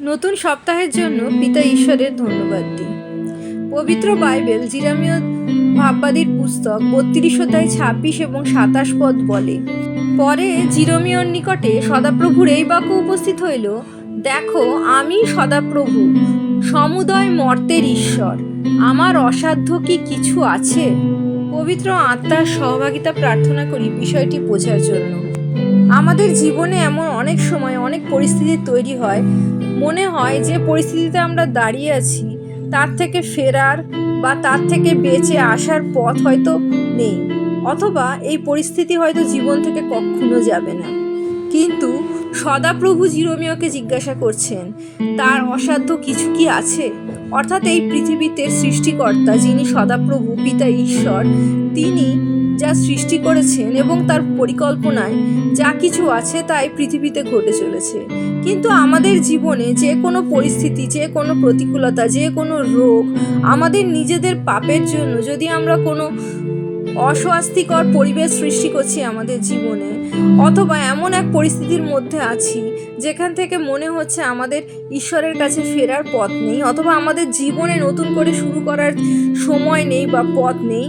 নতুন সপ্তাহের জন্য পিতা ঈশ্বরের ধন্যবাদ দিই। পবিত্র বাইবেল জিরামীয় ভাববাদীর পুস্তক 32 অধ্যায় 26 এবং 27 পদ বলে, পরে জিরমীয়র নিকটে সদাপ্রভুর এই বাক্য উপস্থিত হইল, দেখো, আমি সদাপ্রভু, সমুদয় মর্তের ঈশ্বর, আমার অসাধ্য কি কিছু আছে? পবিত্র আত্মার সহভাগিতা প্রার্থনা করি বিষয়টি বোঝার জন্য। আমাদের জীবনে এমন অনেক সময় অনেক পরিস্থিতি তৈরি হয়, মনে হয় যে পরিস্থিতিতে আমরা দাঁড়িয়ে আছি তার থেকে ফেরার বা তার থেকে বেঁচে আসার পথ হয়তো নেই, অথবা এই পরিস্থিতি হয়তো জীবন থেকে কখনো যাবে না। কিন্তু সদাপ্রভু জিরমীয়কে জিজ্ঞাসা করছেন, তার অসাধ্য কিছু কি আছে? অর্থাৎ এই পৃথিবীতে সৃষ্টিকর্তা যিনি সদাপ্রভু পিতা ঈশ্বর, তিনি যা সৃষ্টি করেছেন এবং তার পরিকল্পনায় যা কিছু আছে তাই পৃথিবীতে ঘটে চলেছে। কিন্তু আমাদের জীবনে যে কোনো পরিস্থিতি, যে কোনো প্রতিকূলতা, যে কোনো রোগ, আমাদের নিজেদের পাপের জন্য যদি আমরা কোনো অস্বাস্থ্যকর পরিবেশ সৃষ্টি করছি আমাদের জীবনে, অথবা এমন এক পরিস্থিতির মধ্যে আছি যেখান থেকে মনে হচ্ছে আমাদের ঈশ্বরের কাছে ফেরার পথ নেই, অথবা আমাদের জীবনে নতুন করে শুরু করার সময় নেই বা পথ নেই,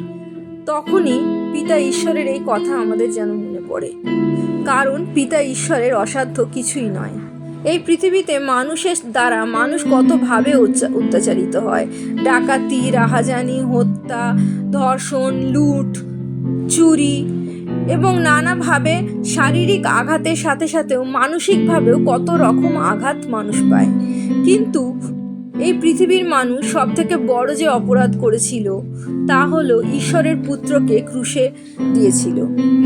তখনই পিতা ঈশ্বরের এই কথা আমাদের যেন মনে পড়ে। কারণ পিতা ঈশ্বরের অসাধ্য কিছুই নয়। এই পৃথিবীতে মানুষের দ্বারা মানুষ কতভাবে অত্যাচারিত হয়, ডাকাতি, রাহাজানি, হত্যা, ধর্ষণ, লুট, চুরি এবং নানাভাবে শারীরিক আঘাতের সাথে সাথেও মানসিকভাবেও কত রকম আঘাত মানুষ পায়। কিন্তু এই পৃথিবীর মানুষ সব থেকে বড় যে অপরাধ করেছিল তা হলো ঈশ্বরের পুত্রকে ক্রুশে দিয়েছিল।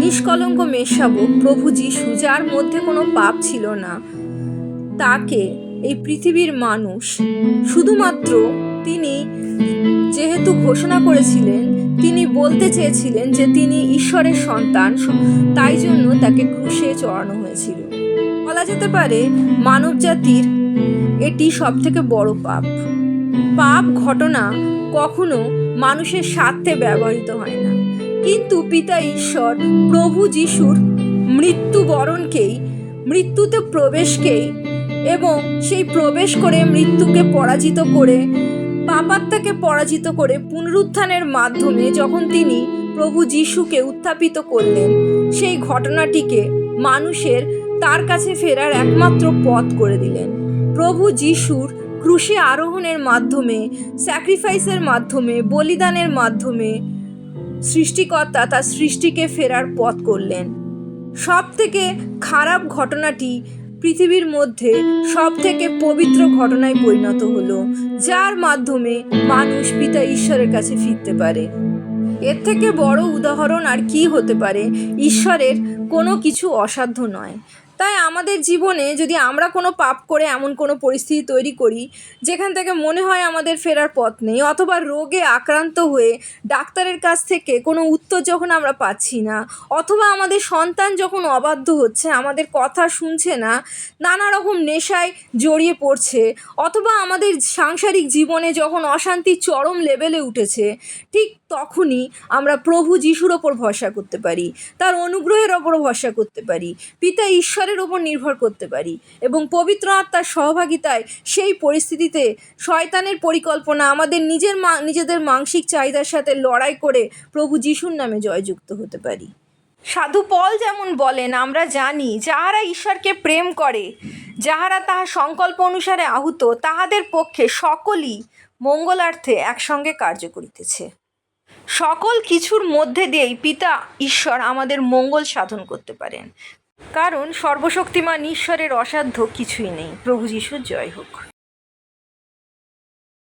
নিষ্কলঙ্ক মেষশাবক প্রভু যিশু, যার মধ্যে কোনো পাপ ছিল না, তাকে এই পৃথিবীর মানুষ শুধুমাত্র তিনি যেহেতু ঘোষণা করেছিলেন, তিনি বলতে চেয়েছিলেন যে তিনি ঈশ্বরের সন্তান, তাই জন্য তাকে ক্রুশে চড়ানো হয়েছিল। বলা যেতে পারে মানব জাতির এটি সব থেকে বড় পাপ। পাপ ঘটনা কখনো মানুষের স্বার্থে ব্যবহৃত হয় না, কিন্তু পিতা ঈশ্বর প্রভু যিশুর মৃত্যুবরণকেই, মৃত্যুতে প্রবেশকেই এবং সেই প্রবেশ করে মৃত্যুকে পরাজিত করে, পাপাত্মাকে পরাজিত করে পুনরুত্থানের মাধ্যমে যখন তিনি প্রভু যিশুকে উত্থাপিত করলেন, সেই ঘটনাটিকে মানুষের তার কাছে ফেরার একমাত্র পথ করে দিলেন। প্রভু যিশুর ক্রুশে আরোহণের মাধ্যমে, স্যাক্রিফাইসের মাধ্যমে, বলিদানের মাধ্যমে সৃষ্টিকর্তা তার সৃষ্টিকে ফেরার পথ করলেন। সব থেকে খারাপ ঘটনাটি পৃথিবীর মধ্যে সব থেকে পবিত্র ঘটনায় পরিণত হলো, যার মাধ্যমে মানুষ পিতা ঈশ্বরের কাছে ফিরতে পারে। এর থেকে বড় উদাহরণ আর কি হতে পারে? ঈশ্বরের কোনো কিছু অসাধ্য নয়। তাই আমাদের জীবনে যদি আমরা কোনো পাপ করে এমন কোনো পরিস্থিতি তৈরি করি যেখান থেকে মনে হয় আমাদের ফেরার পথ নেই, অথবা রোগে আক্রান্ত হয়ে ডাক্তারের কাছ থেকে কোনো উত্তর যখন আমরা পাচ্ছি না, অথবা আমাদের সন্তান যখন অবাধ্য হচ্ছে, আমাদের কথা শুনছে না, নানা রকম নেশায় জড়িয়ে পড়ছে, অথবা আমাদের সাংসারিক জীবনে যখন অশান্তির চরম লেভেলে উঠেছে, ঠিক তখনই আমরা প্রভু যিশুর ওপর ভরসা করতে পারি, তার অনুগ্রহের ওপর ভরসা করতে পারি, পিতা ঈশ্বরের ওপর নির্ভর করতে পারি এবং পবিত্র আত্মার সহভাগিতায় সেই পরিস্থিতিতে শয়তানের পরিকল্পনা, আমাদের নিজেদের মানসিক চাহিদার সাথে লড়াই করে প্রভু যিশুর নামে জয়যুক্ত হতে পারি। সাধু পল যেমন বলেন, আমরা জানি যাহারা ঈশ্বরকে প্রেম করে, যাহারা তাহার সংকল্প অনুসারে আহুত, তাহাদের পক্ষে সকলই মঙ্গলার্থে একসঙ্গে কার্য করিতেছে। সকল কিছুর মধ্যে দিয়েই পিতা ঈশ্বর আমাদের মঙ্গল সাধন করতে পারেন, কারণ সর্বশক্তিমান ঈশ্বরের অসাধ্য কিছুই নেই। প্রভু যিশুর জয় হোক।